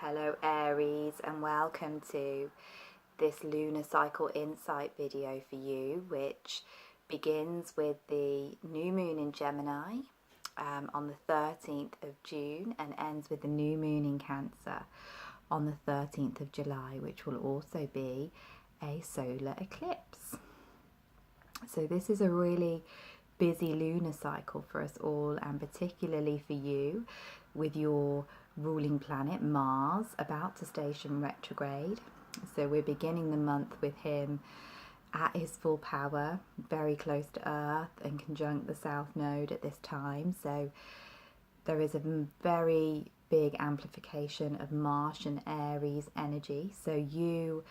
Hello Aries, and welcome to this Lunar Cycle Insight video for you, which begins with the new moon in Gemini on the 13th of June and ends with the new moon in Cancer on the 13th of July, which will also be a solar eclipse. So this is a really busy lunar cycle for us all, and particularly for you with your ruling planet Mars about to station retrograde. So we're beginning the month with him at his full power, very close to Earth and conjunct the South Node at this time. So there is a very big amplification of Martian Aries energy. So you,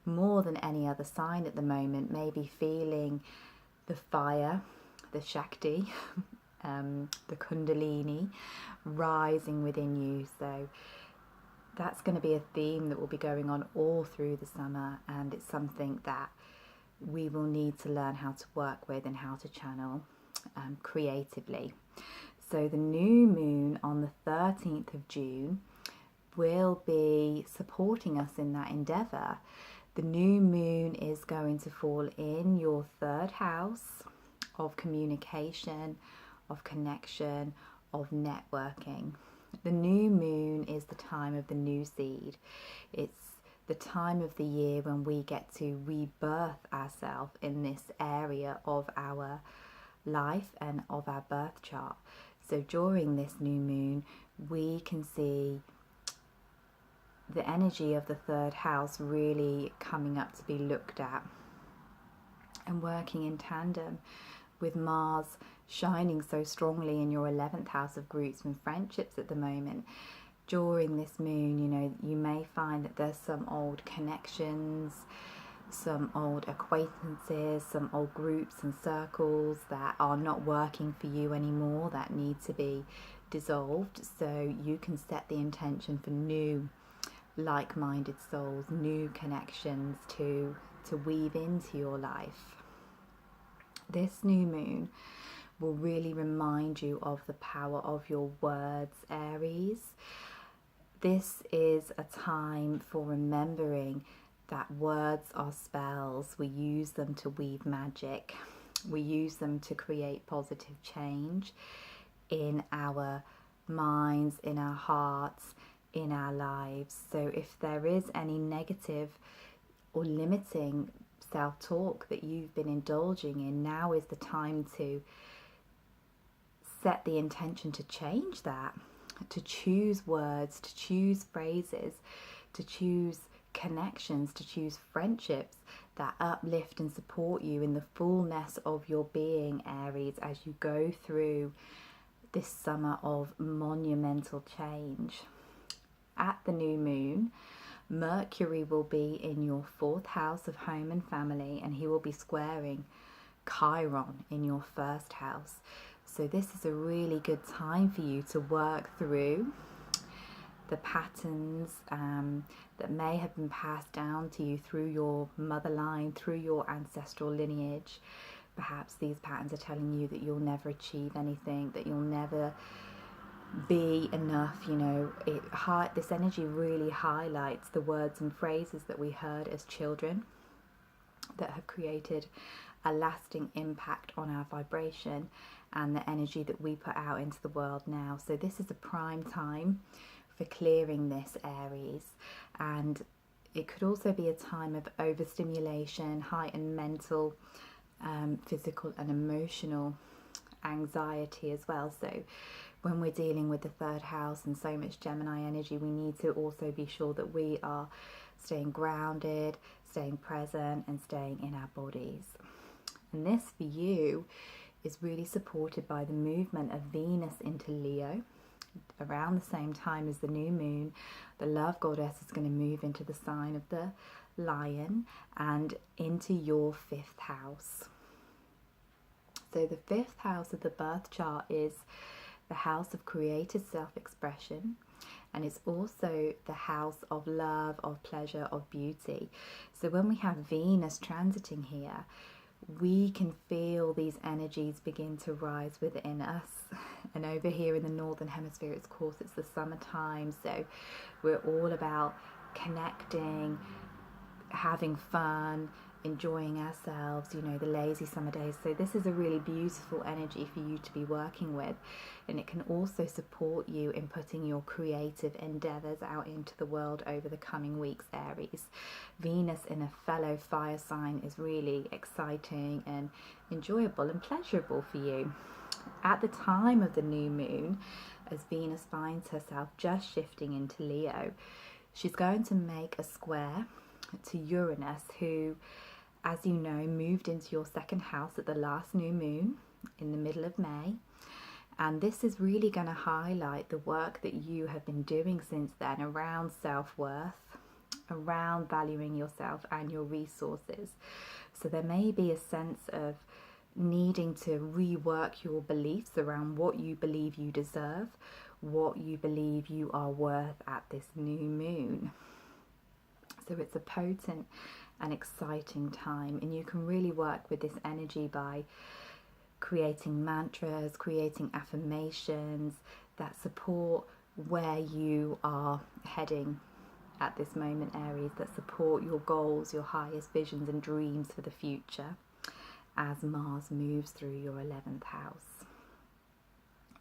more than any other sign at the moment, may be feeling the fire, the Shakti, the Kundalini rising within you. So that's going to be a theme that will be going on all through the summer, and it's something that we will need to learn how to work with and how to channel creatively. So the new moon on the 13th of June will be supporting us in that endeavour. The new moon is going to fall in your third house of communication, of connection, of networking. The new moon is the time of the new seed. It's the time of the year when we get to rebirth ourselves in this area of our life and of our birth chart. So during this new moon, we can see the energy of the third house really coming up to be looked at and working in tandem with Mars shining so strongly in your 11th house of groups and friendships at the moment. During this moon, you may find that there's some old connections, some old acquaintances, some old groups and circles that are not working for you anymore, that need to be dissolved. So you can set the intention for new like-minded souls, new connections to weave into your life. This new moon will really remind you of the power of your words, Aries. This is a time for remembering that words are spells. We use them to weave magic. We use them to create positive change in our minds, in our hearts, in our lives. So if there is any negative or limiting self-talk that you've been indulging in, now is the time to set the intention to change that, to choose words, to choose phrases, to choose connections, to choose friendships that uplift and support you in the fullness of your being, Aries, as you go through this summer of monumental change. At the new moon, Mercury will be in your fourth house of home and family, and he will be squaring Chiron in your first house. So this is a really good time for you to work through the patterns that may have been passed down to you through your mother line, through your ancestral lineage. Perhaps these patterns are telling you that you'll never achieve anything, that you'll never be enough. This energy really highlights the words and phrases that we heard as children that have created a lasting impact on our vibration and the energy that we put out into the world now. So this is a prime time for clearing this, Aries, and it could also be a time of overstimulation, heightened mental, physical and emotional anxiety as well. So when we're dealing with the third house and so much Gemini energy, we need to also be sure that we are staying grounded, staying present and staying in our bodies. And this for you is really supported by the movement of Venus into Leo. Around the same time as the new moon, the love goddess is going to move into the sign of the lion and into your fifth house. So the fifth house of the birth chart is the house of creative self-expression, and it's also the house of love, of pleasure, of beauty. So when we have Venus transiting here, we can feel these energies begin to rise within us. And over here in the Northern Hemisphere, of course, it's the summertime, so we're all about connecting, having fun, enjoying ourselves, you know, the lazy summer days. So this is a really beautiful energy for you to be working with, and it can also support you in putting your creative endeavors out into the world over the coming weeks, Aries. Venus in a fellow fire sign is really exciting and enjoyable and pleasurable for you. At the time of the new moon, as Venus finds herself just shifting into Leo, she's going to make a square to Uranus, who, as you know, moved into your second house at the last new moon in the middle of May. And this is really going to highlight the work that you have been doing since then around self-worth, around valuing yourself and your resources. So there may be a sense of needing to rework your beliefs around what you believe you deserve, what you believe you are worth at this new moon. So it's a potent and exciting time, and you can really work with this energy by creating mantras, creating affirmations that support where you are heading at this moment, Aries, that support your goals, your highest visions and dreams for the future as Mars moves through your 11th house.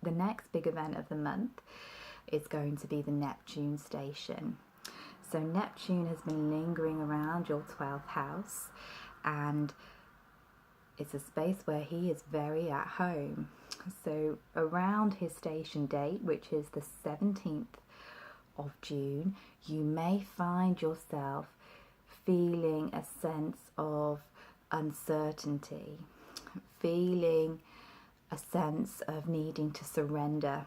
The next big event of the month is going to be the Neptune station. So Neptune has been lingering around your 12th house, and it's a space where he is very at home. So around his station date, which is the 17th of June, you may find yourself feeling a sense of uncertainty, feeling a sense of needing to surrender,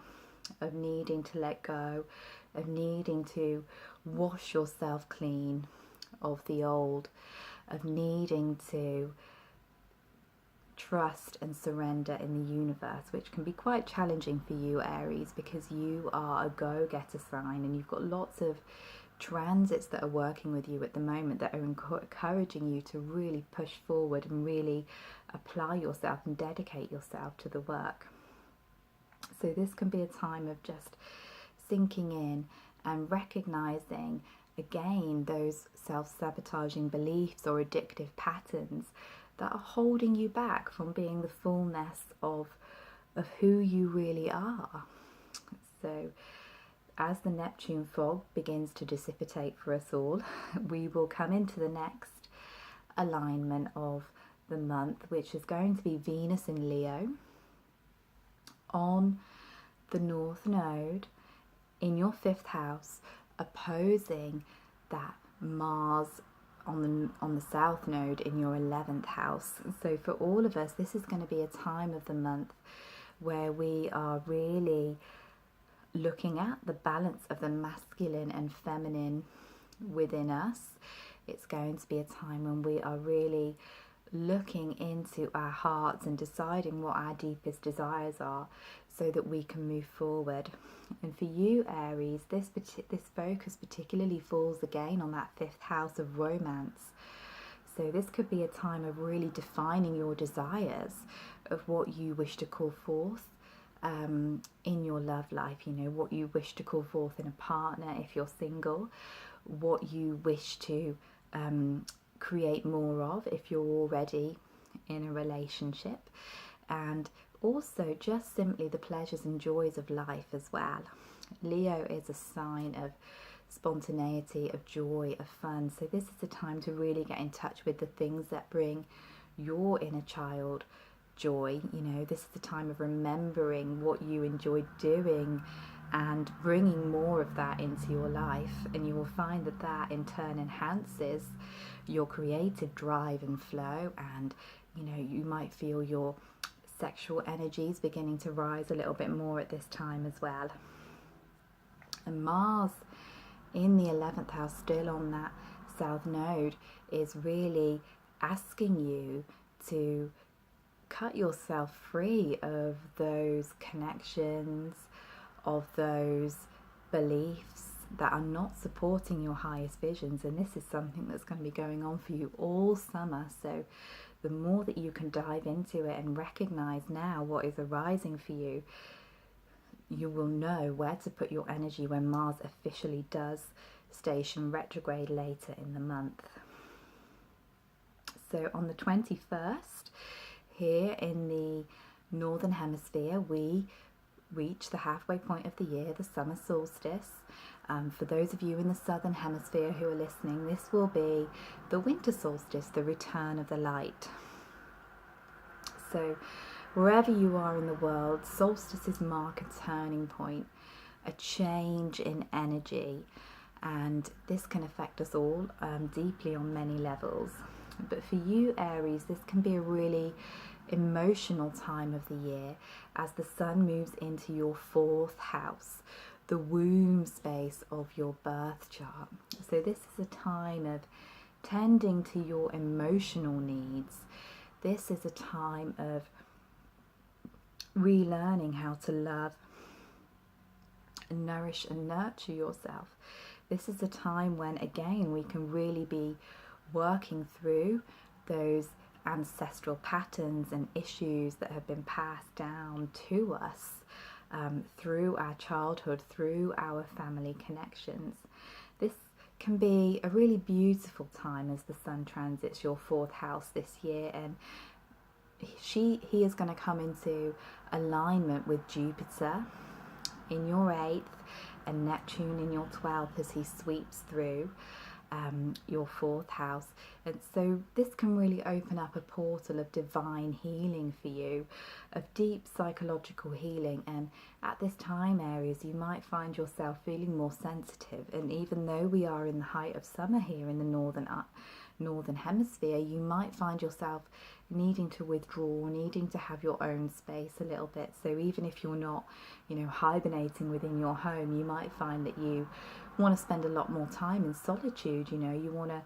of needing to let go, of needing to wash yourself clean of the old, of needing to trust and surrender in the universe, which can be quite challenging for you, Aries, because you are a go-getter sign and you've got lots of transits that are working with you at the moment that are encouraging you to really push forward and really apply yourself and dedicate yourself to the work. So this can be a time of just sinking in and recognizing again those self-sabotaging beliefs or addictive patterns that are holding you back from being the fullness of who you really are. So as the Neptune fog begins to dissipate for us all, we will come into the next alignment of the month, which is going to be Venus in Leo on the North Node in your 5th house, opposing that Mars on the South Node in your 11th house. So for all of us, this is going to be a time of the month where we are really looking at the balance of the masculine and feminine within us. It's going to be a time when we are really looking into our hearts and deciding what our deepest desires are so that we can move forward. And for you, Aries, this focus particularly falls again on that 5th house of romance. So this could be a time of really defining your desires, of what you wish to call forth in your love life, you know, what you wish to call forth in a partner if you're single, what you wish to create more of if you're already in a relationship, and also just simply the pleasures and joys of life as well. Leo is a sign of spontaneity, of joy, of fun. So this is a time to really get in touch with the things that bring your inner child joy. You know, this is the time of remembering what you enjoyed doing and bringing more of that into your life, and you will find that that in turn enhances your creative drive and flow, and you know, you might feel your sexual energies beginning to rise a little bit more at this time as well. And Mars in the 11th house, still on that South Node, is really asking you to cut yourself free of those connections, of those beliefs that are not supporting your highest visions. And this is something that's going to be going on for you all summer. So the more that you can dive into it and recognize now what is arising for you, you will know where to put your energy when Mars officially does station retrograde later in the month. So on the 21st, here in the Northern Hemisphere, we reach the halfway point of the year, the summer solstice. For those of you in the Southern Hemisphere who are listening, this will be the winter solstice, the return of the light. So wherever you are in the world, solstices mark a turning point, a change in energy, and this can affect us all deeply on many levels. But for you, Aries, this can be a really emotional time of the year as the sun moves into your 4th house, the womb space of your birth chart. So this is a time of tending to your emotional needs. This is a time of relearning how to love, nourish and nurture yourself. This is a time when, again, we can really be working through those ancestral patterns and issues that have been passed down to us through our childhood, through our family connections. This can be a really beautiful time as the sun transits your 4th house this year, and he is going to come into alignment with Jupiter in your 8th and Neptune in your 12th as he sweeps through your 4th house. And so this can really open up a portal of divine healing for you, of deep psychological healing. And at this time, Aries, you might find yourself feeling more sensitive. And even though we are in the height of summer here in the northern hemisphere, you might find yourself needing to withdraw, needing to have your own space a little bit. So even if you're not, hibernating within your home, you might find that you want to spend a lot more time in solitude. You want to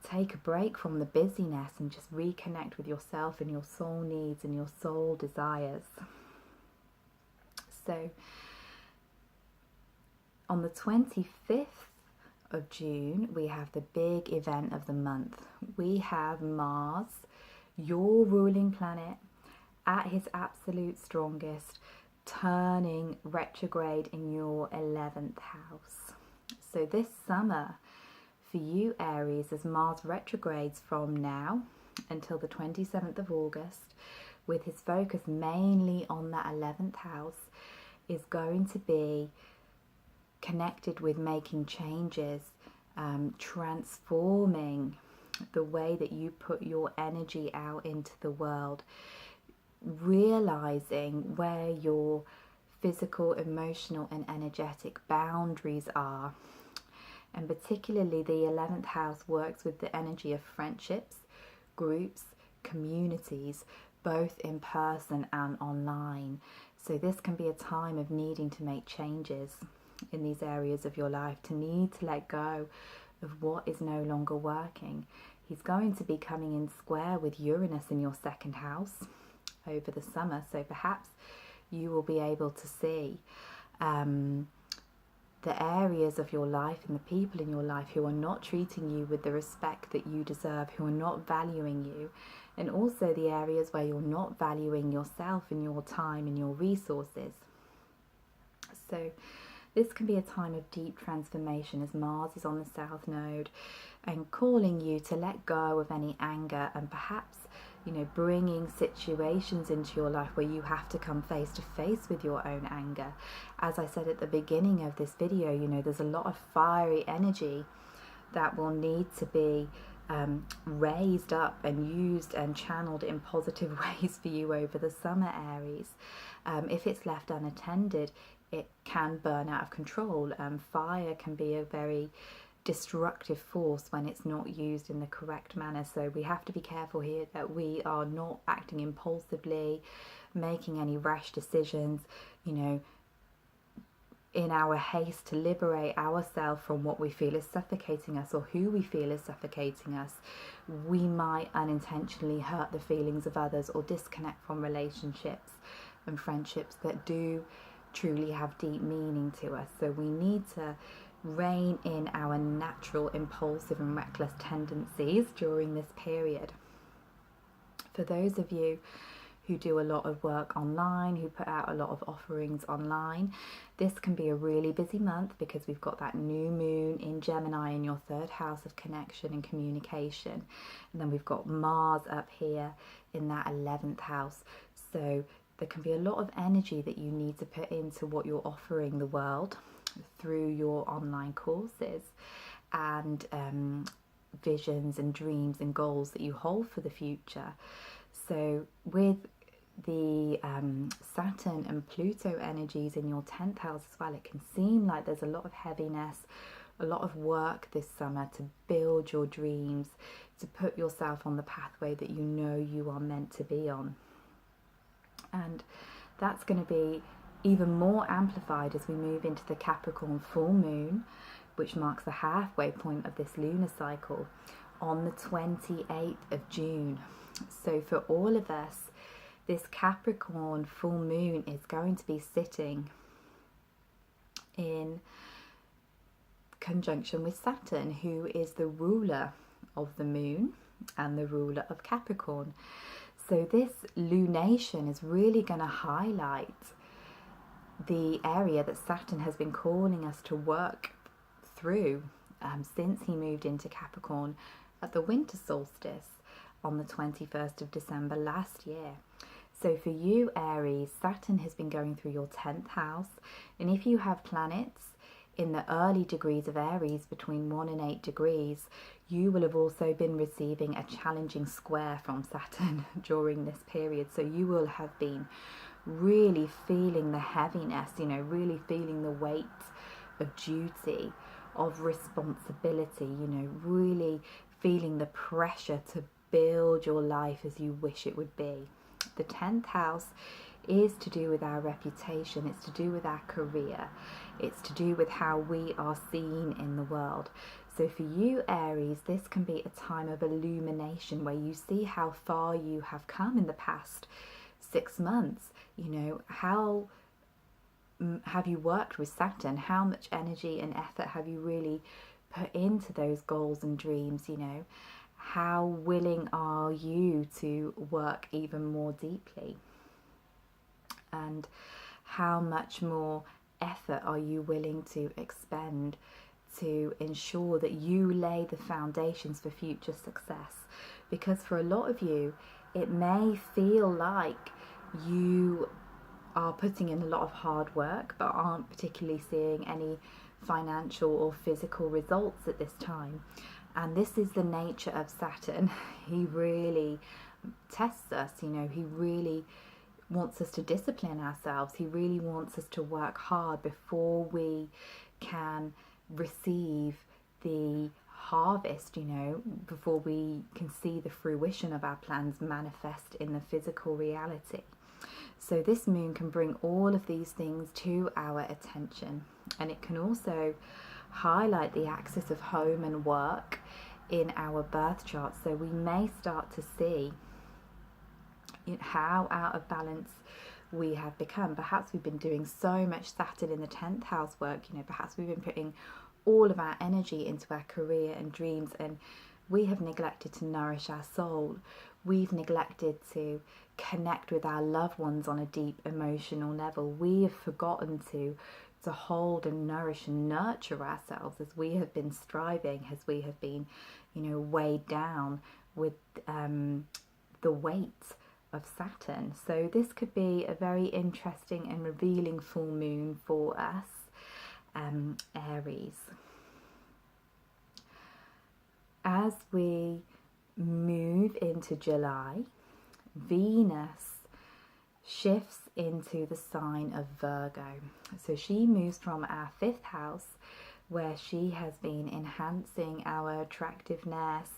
take a break from the busyness and just reconnect with yourself and your soul needs and your soul desires. So on the 25th of June, we have the big event of the month. We have Mars, your ruling planet, at his absolute strongest, turning retrograde in your 11th house. So this summer for you, Aries, as Mars retrogrades from now until the 27th of August, with his focus mainly on that 11th house, is going to be connected with making changes, transforming the way that you put your energy out into the world, realizing where your physical, emotional and energetic boundaries are. And particularly the 11th house works with the energy of friendships, groups, communities, both in person and online. So this can be a time of needing to make changes in these areas of your life, to need to let go of what is no longer working. He's going to be coming in square with Uranus in your 2nd house over the summer. So perhaps you will be able to see the areas of your life and the people in your life who are not treating you with the respect that you deserve, who are not valuing you, and also the areas where you're not valuing yourself and your time and your resources. So this can be a time of deep transformation as Mars is on the South Node and calling you to let go of any anger and perhaps, bringing situations into your life where you have to come face to face with your own anger. As I said at the beginning of this video, there's a lot of fiery energy that will need to be raised up and used and channeled in positive ways for you over the summer, Aries. If it's left unattended, it can burn out of control. Fire can be a very destructive force when it's not used in the correct manner. So we have to be careful here that we are not acting impulsively, making any rash decisions, in our haste to liberate ourselves from what we feel is suffocating us or who we feel is suffocating us. We might unintentionally hurt the feelings of others or disconnect from relationships and friendships that do truly have deep meaning to us. So we need to rein in our natural impulsive and reckless tendencies during this period. For those of you who do a lot of work online, who put out a lot of offerings online, this can be a really busy month because we've got that new moon in Gemini in your third house of connection and communication. And then we've got Mars up here in that 11th house. So there can be a lot of energy that you need to put into what you're offering the world through your online courses and visions and dreams and goals that you hold for the future. So with the Saturn and Pluto energies in your 10th house as well, it can seem like there's a lot of heaviness, a lot of work this summer to build your dreams, to put yourself on the pathway that you know you are meant to be on. And that's going to be even more amplified as we move into the Capricorn full moon, which marks the halfway point of this lunar cycle on the 28th of June. So for all of us, this Capricorn full moon is going to be sitting in conjunction with Saturn, who is the ruler of the moon and the ruler of Capricorn. So this lunation is really going to highlight the area that Saturn has been calling us to work through since he moved into Capricorn at the winter solstice on the 21st of December last year. So for you, Aries, Saturn has been going through your 10th house. And if you have planets in the early degrees of Aries between 1 and 8 degrees, you will have also been receiving a challenging square from Saturn during this period. So you will have been really feeling the heaviness, really feeling the weight of duty, of responsibility, really feeling the pressure to build your life as you wish it would be. The 10th house is to do with our reputation, it's to do with our career, it's to do with how we are seen in the world. So for you, Aries, this can be a time of illumination where you see how far you have come in the past 6 months. How have you worked with Saturn? How much energy and effort have you really put into those goals and dreams? How willing are you to work even more deeply? And how much more effort are you willing to expend to ensure that you lay the foundations for future success? Because for a lot of you, it may feel like you are putting in a lot of hard work but aren't particularly seeing any financial or physical results at this time. And this is the nature of Saturn. He really tests us, he really wants us to discipline ourselves. He really wants us to work hard before we can receive the harvest, before we can see the fruition of our plans manifest in the physical reality. So this moon can bring all of these things to our attention, and it can also highlight the axis of home and work in our birth chart. So we may start to see how out of balance we have become. Perhaps we've been doing so much Saturn in the 10th house work, perhaps we've been putting all of our energy into our career and dreams, and we have neglected to nourish our soul. We've neglected to connect with our loved ones on a deep emotional level. We have forgotten to hold and nourish and nurture ourselves as we have been striving, as we have been, weighed down with the weight of Saturn. So this could be a very interesting and revealing full moon for us, Aries. As we move into July, Venus shifts into the sign of Virgo. So she moves from our 5th house, where she has been enhancing our attractiveness.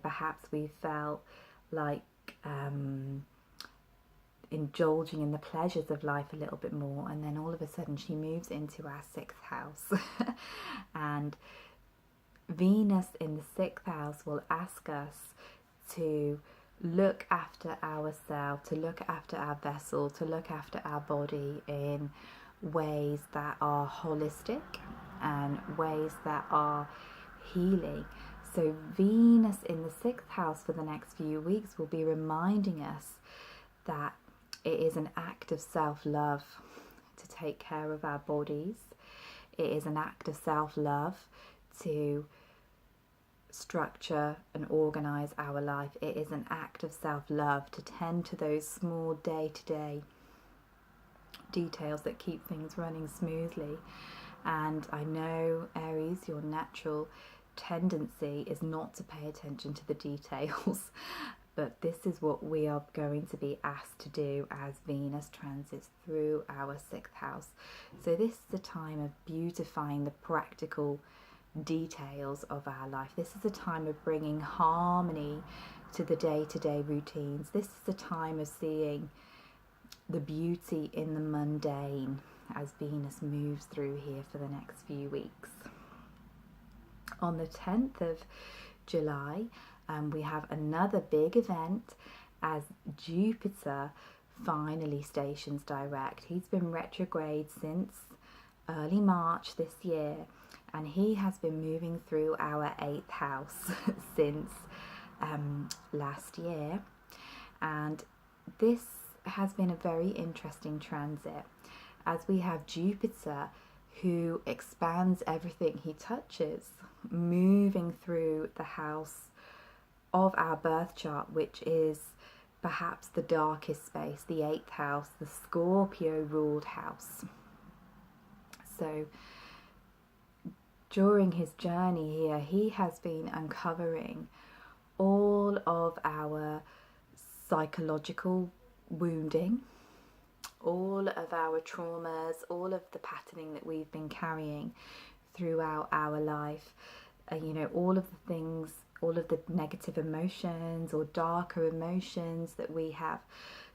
Perhaps we felt like indulging in the pleasures of life a little bit more, and then all of a sudden she moves into our 6th house. And Venus in the 6th house will ask us to look after ourselves, to look after our vessel, to look after our body in ways that are holistic and ways that are healing. So Venus in the 6th house for the next few weeks will be reminding us that it is an act of self-love to take care of our bodies. It is an act of self-love to structure and organize our life. It is an act of self-love to tend to those small day-to-day details that keep things running smoothly. And I know, Aries, your natural tendency is not to pay attention to the details, but this is what we are going to be asked to do as Venus transits through our 6th house. So this is a time of beautifying the practical details of our life. This is a time of bringing harmony to the day-to-day routines. This is a time of seeing the beauty in the mundane as Venus moves through here for the next few weeks. On the 10th of July, we have another big event as Jupiter finally stations direct. He's been retrograde since early March this year, and he has been moving through our 8th house since last year. And this has been a very interesting transit, as we have Jupiter, who expands everything he touches, moving through the house of our birth chart, which is perhaps the darkest space, the 8th house, the Scorpio ruled house. So during his journey here, he has been uncovering all of our psychological wounding, all of our traumas, all of the patterning that we've been carrying throughout our life, you know, all of the things, all of the negative emotions or darker emotions that we have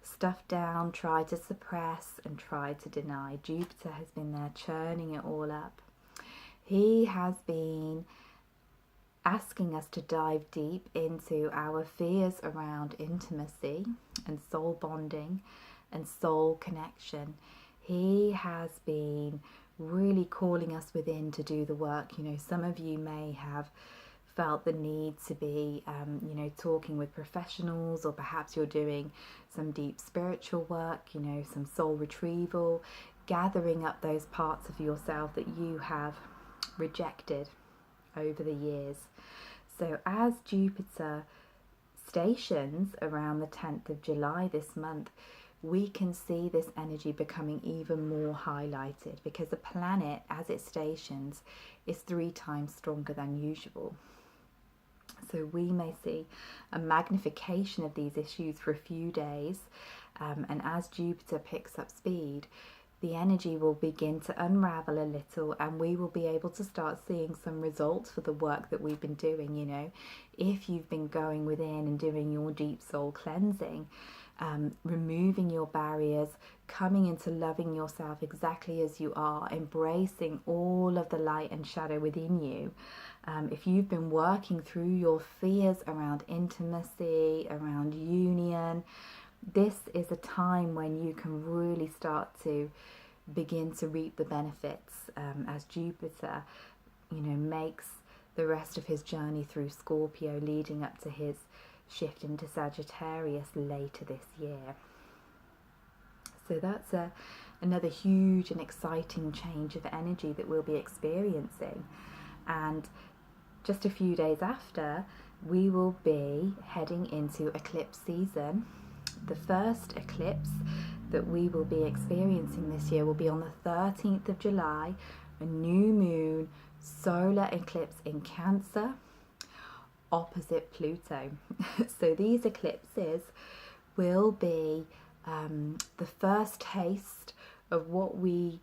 stuffed down, tried to suppress and tried to deny. Jupiter has been there churning it all up. He has been asking us to dive deep into our fears around intimacy and soul bonding and soul connection. He has been really calling us within to do the work. You know, some of you may have felt the need to be, you know, talking with professionals, or perhaps you're doing some deep spiritual work, you know, some soul retrieval, gathering up those parts of yourself that you have rejected over the years. So as Jupiter stations around the 10th of July this month, we can see this energy becoming even more highlighted, because the planet, as it stations, is 3 times stronger than usual. So we may see a magnification of these issues for a few days, and as Jupiter picks up speed, the energy will begin to unravel a little, and we will be able to start seeing some results for the work that we've been doing. You know, if you've been going within and doing your deep soul cleansing, removing your barriers, coming into loving yourself exactly as you are, embracing all of the light and shadow within you. If you've been working through your fears around intimacy, around union, this is a time when you can really start to begin to reap the benefits, as Jupiter, you know, makes the rest of his journey through Scorpio, leading up to his shift into Sagittarius later this year. So that's another huge and exciting change of energy that we'll be experiencing. And just a few days after, we will be heading into eclipse season. The first eclipse that we will be experiencing this year will be on the 13th of July, a new moon solar eclipse in Cancer, opposite Pluto. So these eclipses will be the first taste of what we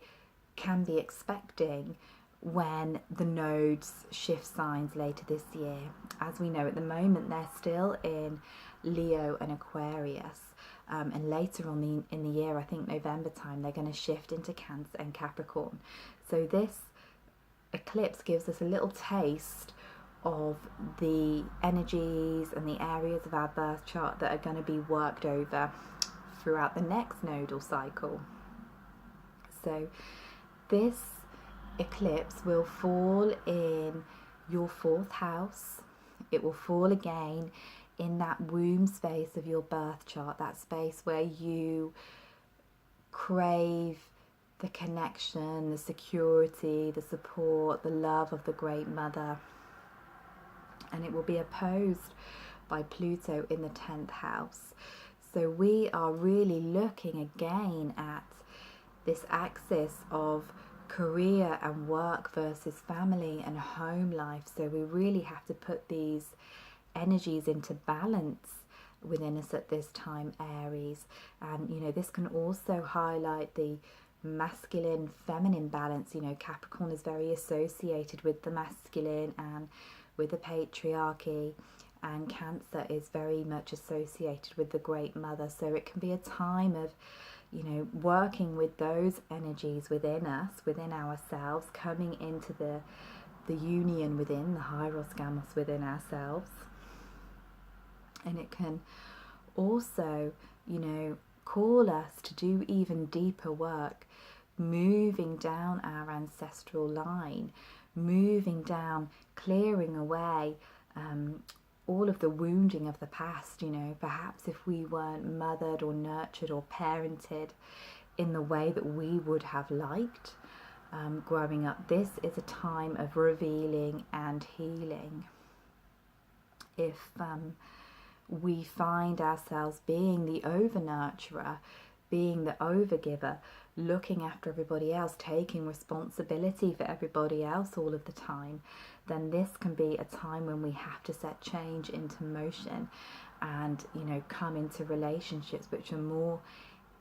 can be expecting when the nodes shift signs later this year. As we know, at the moment they're still in Leo and Aquarius, and later on in the year, I think November time, they're going to shift into Cancer and Capricorn. So this eclipse gives us a little taste of the energies and the areas of our birth chart that are going to be worked over throughout the next nodal cycle. So this eclipse will fall in your 4th house, It will fall again in that womb space of your birth chart, that space where you crave the connection, the security, the support, the love of the Great Mother. And it will be opposed by Pluto in the 10th house. So we are really looking again at this axis of career and work versus family and home life. So we really have to put these energies into balance within us at this time, Aries. And you know, this can also highlight the masculine feminine balance. You know, Capricorn is very associated with the masculine and with the patriarchy, and Cancer is very much associated with the Great Mother. So it can be a time of, you know, working with those energies within us, within ourselves, coming into the union within, the Hieros Gamos within ourselves. And it can also, you know, call us to do even deeper work, moving down our ancestral line, moving down, clearing away all of the wounding of the past. You know, perhaps if we weren't mothered or nurtured or parented in the way that we would have liked growing up, this is a time of revealing and healing. If we find ourselves being the over-nurturer, being the over-giver, looking after everybody else, taking responsibility for everybody else all of the time, then this can be a time when we have to set change into motion and, you know, come into relationships which are more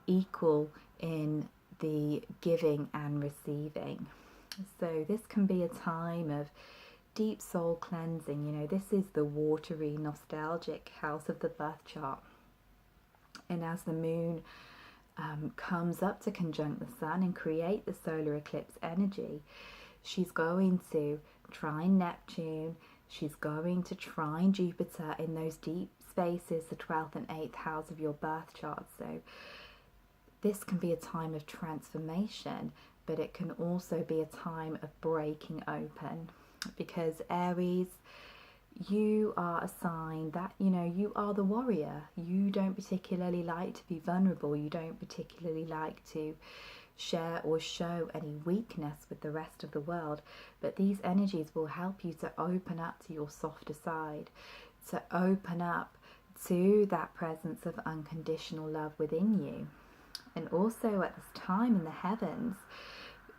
equal in the giving and receiving. So this can be a time of deep soul cleansing. You know, this is the watery, nostalgic house of the birth chart. And as the moon comes up to conjunct the sun and create the solar eclipse energy, she's going to trine Neptune, she's going to trine Jupiter in those deep spaces, the 12th and 8th house of your birth chart. So this can be a time of transformation, but it can also be a time of breaking open. Because Aries, you are a sign that, you know, you are the warrior. You don't particularly like to be vulnerable. You don't particularly like to share or show any weakness with the rest of the world. But these energies will help you to open up to your softer side, to open up to that presence of unconditional love within you. And also at this time in the heavens,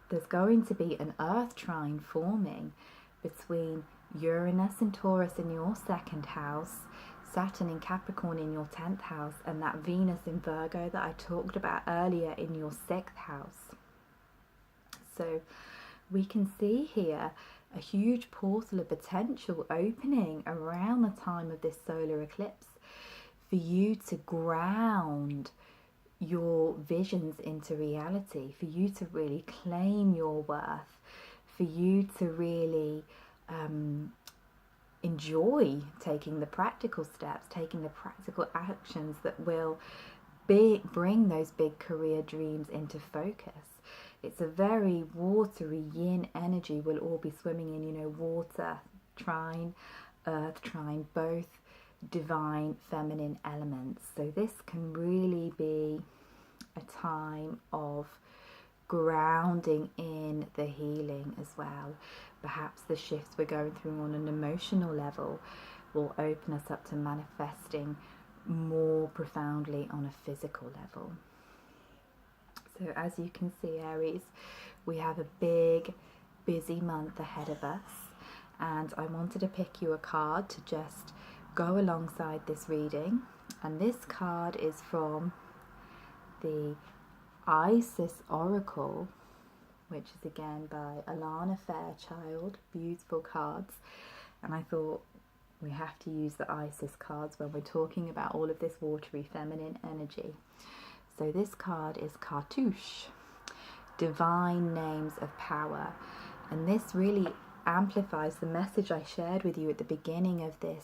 there's going to be an earth trine forming between Uranus and Taurus in your 2nd house, Saturn in Capricorn in your 10th house, and that Venus in Virgo that I talked about earlier in your 6th house. So we can see here a huge portal of potential opening around the time of this solar eclipse for you to ground your visions into reality, for you to really claim your worth, for you to really enjoy taking the practical steps, taking the practical actions that will bring those big career dreams into focus. It's a very watery yin energy we'll all be swimming in, you know, water trine, earth trine, both divine feminine elements. So this can really be a time of grounding in the healing as well. Perhaps the shifts we're going through on an emotional level will open us up to manifesting more profoundly on a physical level. So as you can see, Aries, we have a big, busy month ahead of us, and I wanted to pick you a card to just go alongside this reading. And this card is from the Isis Oracle, which is again by Alana Fairchild. Beautiful cards. And I thought we have to use the Isis cards when we're talking about all of this watery feminine energy. So this card is Cartouche, Divine Names of Power. And this really amplifies the message I shared with you at the beginning of this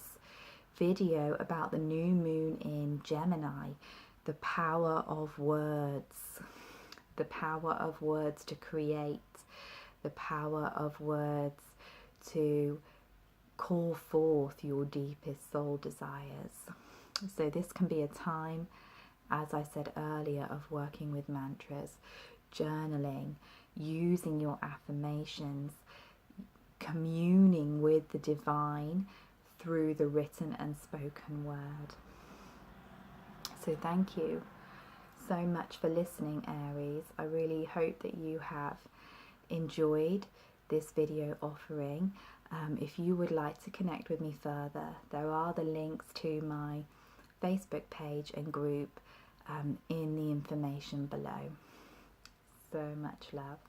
video about the new moon in Gemini. The power of words, the power of words to create, the power of words to call forth your deepest soul desires. So this can be a time, as I said earlier, of working with mantras, journaling, using your affirmations, communing with the divine through the written and spoken word. So thank you so much for listening, Aries. I really hope that you have enjoyed this video offering. If you would like to connect with me further, there are the links to my Facebook page and group in the information below. So much love.